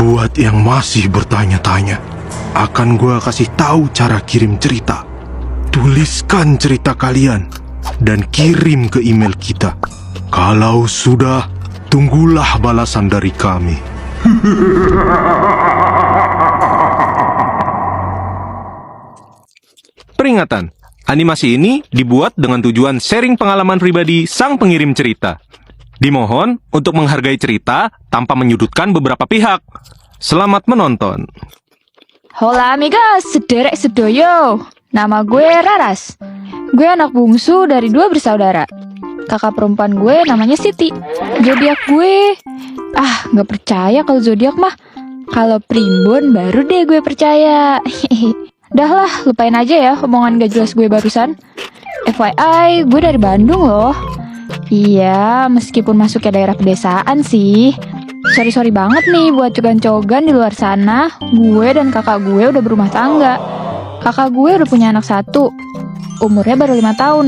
Buat yang masih bertanya-tanya, akan gue kasih tahu cara kirim cerita. Tuliskan cerita kalian dan kirim ke email kita. Kalau sudah, tunggulah balasan dari kami. Peringatan, animasi ini dibuat dengan tujuan sharing pengalaman pribadi sang pengirim cerita. Dimohon untuk menghargai cerita tanpa menyudutkan beberapa pihak. Selamat menonton. Hola amigas, sederek sedoyo. Nama gue Raras. Gue anak bungsu dari 2 bersaudara. Kakak perempuan gue namanya Siti. Zodiak gue, gak percaya kalau zodiak mah. Kalau primbon baru deh gue percaya. Dah lah, lupain aja ya omongan gak jelas gue barusan. FYI, gue dari Bandung loh. Iya, meskipun masuknya daerah pedesaan sih. Sorry banget nih buat cogan-cogan di luar sana. Gue dan kakak gue udah berumah tangga. Kakak gue udah punya anak 1. Umurnya baru 5 tahun.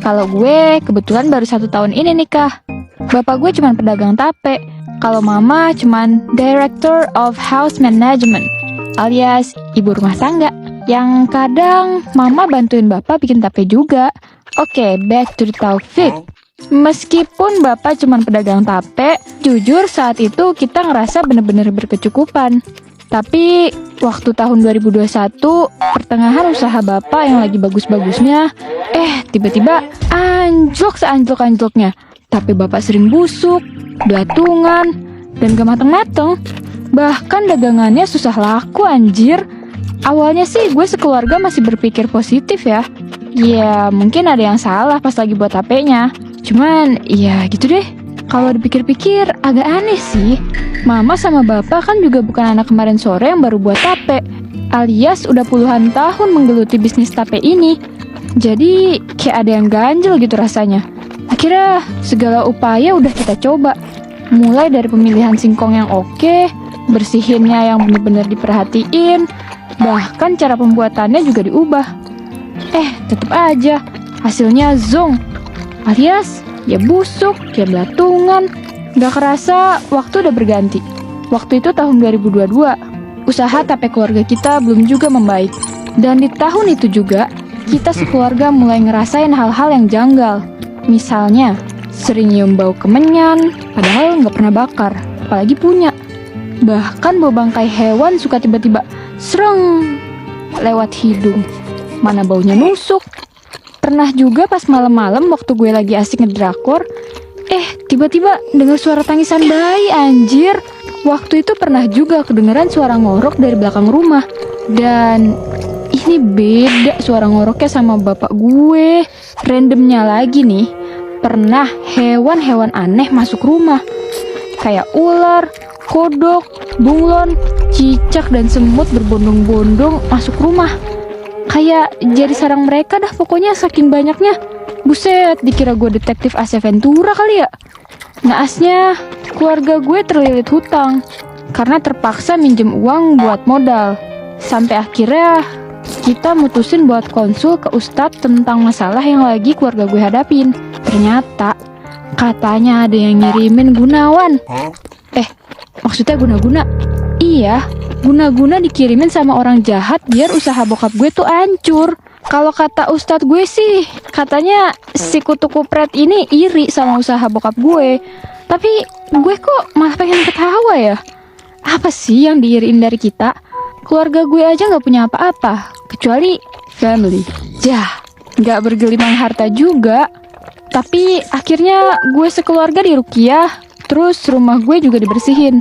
Kalau gue kebetulan baru 1 tahun ini nikah. Bapak gue cuman pedagang tape. Kalau mama cuman Director of House Management, alias ibu rumah tangga. Yang kadang mama bantuin bapak bikin tape juga. Oke, back to the topic. Meskipun bapak cuman pedagang tape, jujur saat itu kita ngerasa bener-bener berkecukupan. Tapi waktu tahun 2021, pertengahan usaha bapak yang lagi bagus-bagusnya, tiba-tiba anjlok seanjlok-anjloknya. Tapi bapak sering busuk, belatungan, dan gak mateng-mateng. Bahkan dagangannya susah laku anjir. Awalnya sih gue sekeluarga masih berpikir positif ya. Ya mungkin ada yang salah pas lagi buat HP-nya. Cuman ya gitu deh. Kalau dipikir-pikir agak aneh sih. Mama sama bapak kan juga bukan anak kemarin sore yang baru buat tape. Alias udah puluhan tahun menggeluti bisnis tape ini. Jadi kayak ada yang ganjel gitu rasanya. Akhirnya segala upaya udah kita coba. Mulai dari pemilihan singkong yang oke, bersihinnya yang bener-bener diperhatiin, bahkan cara pembuatannya juga diubah. Tetep aja hasilnya zong. Alias ya busuk, ya belatungan. Gak kerasa waktu udah berganti. Waktu itu tahun 2022. Usaha tape keluarga kita belum juga membaik. Dan di tahun itu juga kita sekeluarga mulai ngerasain hal-hal yang janggal. Misalnya sering nyium bau kemenyan, padahal gak pernah bakar, apalagi punya. Bahkan bau bangkai hewan suka tiba-tiba sereng lewat hidung. Mana baunya nusuk. Pernah juga pas malam-malam waktu gue lagi asik ngedrakor, tiba-tiba dengar suara tangisan bayi anjir. Waktu itu pernah juga kedengeran suara ngorok dari belakang rumah. Dan ini beda suara ngoroknya sama bapak gue. Randomnya lagi nih, pernah hewan-hewan aneh masuk rumah. Kayak ular, kodok, bunglon, cicak, dan semut berbondong-bondong masuk rumah. Kayak jadi sarang mereka dah pokoknya saking banyaknya. Buset, dikira gue detektif Ace Ventura kali ya. Naasnya, keluarga gue terlilit hutang karena terpaksa minjem uang buat modal. Sampai akhirnya kita mutusin buat konsul ke ustadz tentang masalah yang lagi keluarga gue hadapin. Ternyata katanya ada yang ngirimin Gunawan. Maksudnya guna-guna? Iya, guna-guna dikirimin sama orang jahat biar usaha bokap gue tuh hancur. Kalau kata ustadz gue sih, katanya si kutu kupret ini iri sama usaha bokap gue. Tapi gue kok malah pengen ketawa ya. Apa sih yang diiriin dari kita? Keluarga gue aja gak punya apa-apa, kecuali family. Gak bergelimang harta juga. Tapi akhirnya gue sekeluarga diruqyah, terus rumah gue juga dibersihin.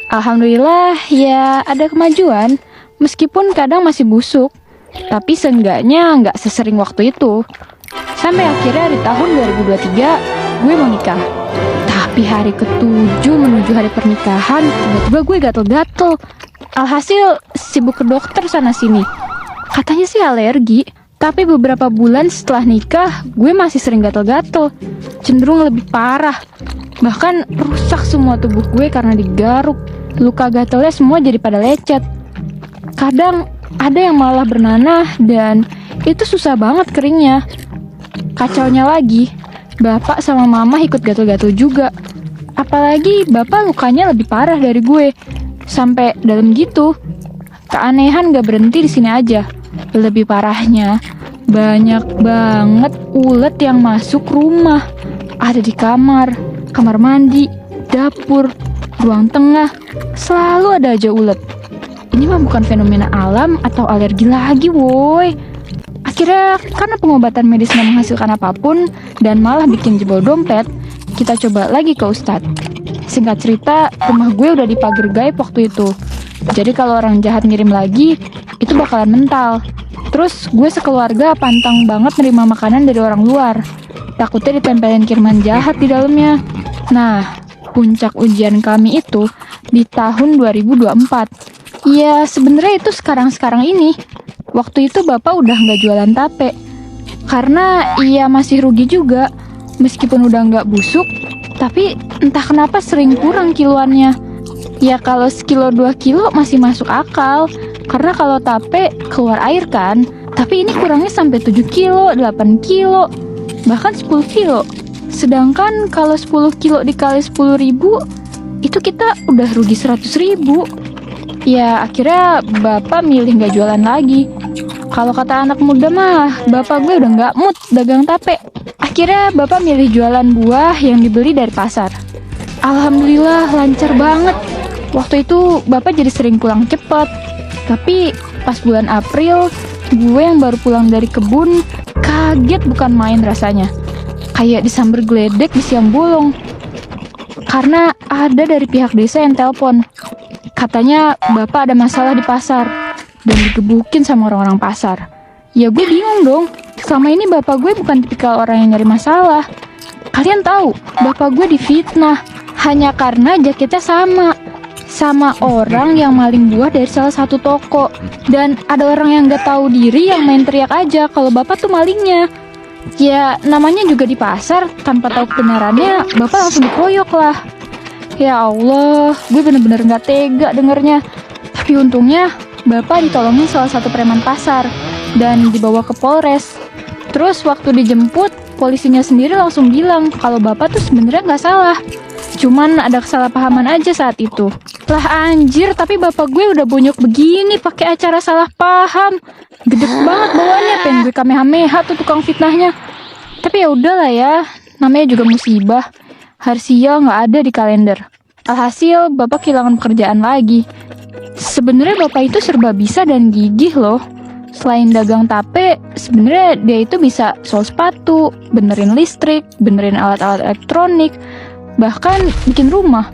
Alhamdulillah ya ada kemajuan, meskipun kadang masih busuk. Tapi seenggaknya nggak sesering waktu itu. Sampai akhirnya di tahun 2023 gue mau nikah. Tapi hari ke-7 menuju hari pernikahan, tiba-tiba gue gatel-gatel. Alhasil sibuk ke dokter sana-sini. Katanya sih alergi. Tapi beberapa bulan setelah nikah, gue masih sering gatel-gatel. Cenderung lebih parah. Bahkan rusak semua tubuh gue karena digaruk. Luka gatelnya semua jadi pada lecet. Kadang ada yang malah bernanah dan itu susah banget keringnya. Kacaunya lagi, bapak sama mama ikut gatel-gatel juga. Apalagi bapak lukanya lebih parah dari gue. sampai dalam gitu. Keanehan gak berhenti di sini aja. Lebih parahnya, banyak banget ulet yang masuk rumah. Ada di kamar mandi, dapur, ruang tengah. Selalu ada aja ulet. Ini mah bukan fenomena alam atau alergi lagi, woi. Akhirnya karena pengobatan medis gak menghasilkan apapun dan malah bikin jebol dompet, kita coba lagi ke Ustadz. Singkat cerita, rumah gue udah dipagar gaib waktu itu. Jadi kalau orang jahat ngirim lagi, itu bakalan mental. Terus gue sekeluarga pantang banget nerima makanan dari orang luar. Takutnya ditempelin kiriman jahat di dalamnya. Nah, puncak ujian kami itu di tahun 2024. Ya sebenarnya itu sekarang-sekarang ini. Waktu itu bapak udah nggak jualan tape. Karena ia masih rugi juga. Meskipun udah nggak busuk, tapi entah kenapa sering kurang kiloannya. Ya kalau sekilo 2 kilo masih masuk akal. Karena kalau tape keluar air kan. Tapi ini kurangnya sampai 7 kilo, 8 kilo, bahkan 10 kilo. Sedangkan kalau 10 kilo dikali 10 ribu, itu kita udah rugi 100 ribu. Ya akhirnya bapak milih gak jualan lagi. Kalau kata anak muda mah, bapak gue udah gak mood dagang tape. Akhirnya bapak milih jualan buah yang dibeli dari pasar. Alhamdulillah lancar banget. Waktu itu bapak jadi sering pulang cepet. Tapi pas bulan April, gue yang baru pulang dari kebun, kaget bukan main rasanya. Kayak disamber geledek di siang bolong. Karena ada dari pihak desa yang telepon. Katanya bapak ada masalah di pasar dan digebukin sama orang-orang pasar. Ya gue bingung dong. Selama ini bapak gue bukan tipikal orang yang nyari masalah. Kalian tahu, bapak gue difitnah hanya karena jaketnya sama orang yang maling buah dari salah satu toko. Dan ada orang yang gak tahu diri yang main teriak aja kalau bapak tuh malingnya. Ya namanya juga di pasar, tanpa tahu kebenarannya bapak langsung dikoyok lah. Ya Allah, gue bener-bener gak tega dengernya. Tapi untungnya bapak ditolongin salah satu preman pasar dan dibawa ke Polres. Terus waktu dijemput, polisinya sendiri langsung bilang kalau bapak tuh sebenarnya gak salah. Cuman ada kesalahpahaman aja saat itu. Lah anjir, tapi bapak gue udah bonyok begini pakai acara salah paham. Gede banget bawaannya, pengen gue kamehameha tuh tukang fitnahnya. Tapi ya udahlah ya, namanya juga musibah. Hari sial nggak ada di kalender. Alhasil bapak kehilangan pekerjaan lagi. Sebenarnya bapak itu serba bisa dan gigih loh. Selain dagang tape, sebenarnya dia itu bisa sol sepatu, benerin listrik, benerin alat-alat elektronik, bahkan bikin rumah.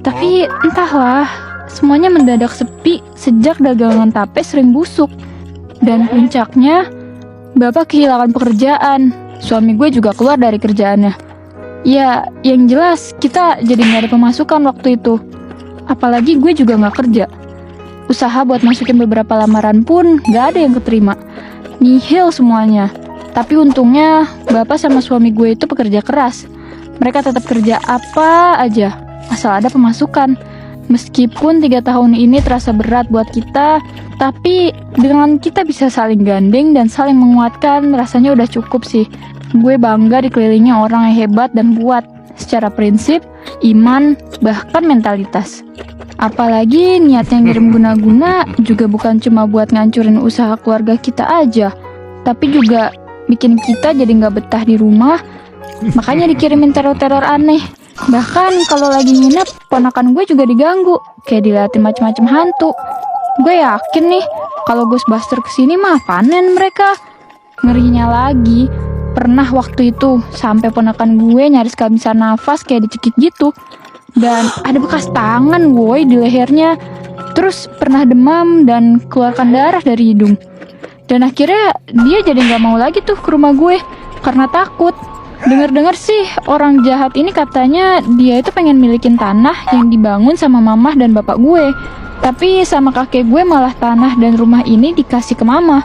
Tapi entahlah, semuanya mendadak sepi sejak dagangan tape sering busuk. Dan puncaknya, bapak kehilangan pekerjaan. Suami gue juga keluar dari kerjaannya. Ya, yang jelas kita jadi gak ada pemasukan waktu itu. Apalagi gue juga gak kerja. Usaha buat masukin beberapa lamaran pun gak ada yang keterima. Nihil semuanya. Tapi untungnya bapak sama suami gue itu pekerja keras. Mereka tetap kerja apa aja, asal ada pemasukan. Meskipun 3 tahun ini terasa berat buat kita, tapi dengan kita bisa saling gandeng dan saling menguatkan, rasanya udah cukup sih. Gue bangga dikelilingi orang yang hebat dan kuat secara prinsip, iman, bahkan mentalitas. Apalagi niatnya ngirim guna-guna juga bukan cuma buat ngancurin usaha keluarga kita aja, tapi juga bikin kita jadi gak betah di rumah. Makanya dikirimin teror-teror aneh. Bahkan kalau lagi nginep, ponakan gue juga diganggu, kayak diliatin macam-macam hantu. Gue yakin nih, kalau Ghostbuster kesini mah panen mereka. Ngerinya lagi, pernah waktu itu sampai ponakan gue nyaris kehabisan nafas kayak dicekik gitu. Dan ada bekas tangan gue di lehernya. Terus pernah demam dan keluarkan darah dari hidung. Dan akhirnya dia jadi gak mau lagi tuh ke rumah gue karena takut. Dengar-dengar sih orang jahat ini katanya dia itu pengen milikin tanah yang dibangun sama mamah dan bapak gue. Tapi sama kakek gue malah tanah dan rumah ini dikasih ke mama.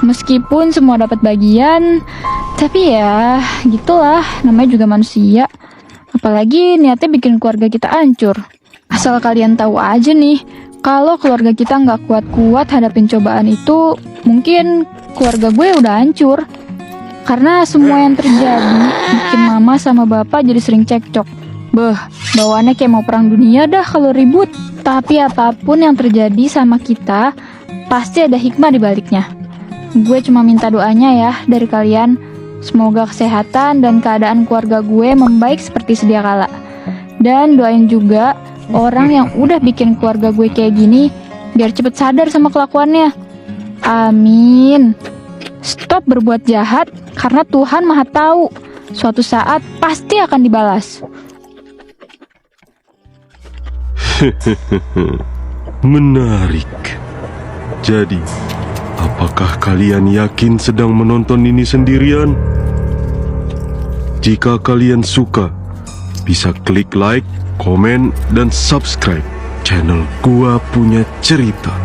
Meskipun semua dapat bagian, tapi ya gitulah, namanya juga manusia. Apalagi niatnya bikin keluarga kita hancur. Asal kalian tahu aja nih, kalau keluarga kita nggak kuat-kuat hadapin cobaan itu, mungkin keluarga gue udah hancur. Karena semua yang terjadi bikin mama sama bapak jadi sering cekcok. Beh, Bawaannya kayak mau perang dunia dah kalau ribut. Tapi apapun yang terjadi sama kita, pasti ada hikmah di baliknya. Gue cuma minta doanya ya dari kalian. Semoga kesehatan dan keadaan keluarga gue membaik seperti sedia kala. Dan doain juga orang yang udah bikin keluarga gue kayak gini, biar cepet sadar sama kelakuannya. Amin. Stop berbuat jahat, karena Tuhan Maha Tahu. Suatu saat pasti akan dibalas. Menarik. Jadi, apakah kalian yakin sedang menonton ini sendirian? Jika kalian suka, bisa klik like, komen, dan subscribe channel Gua Punya Cerita.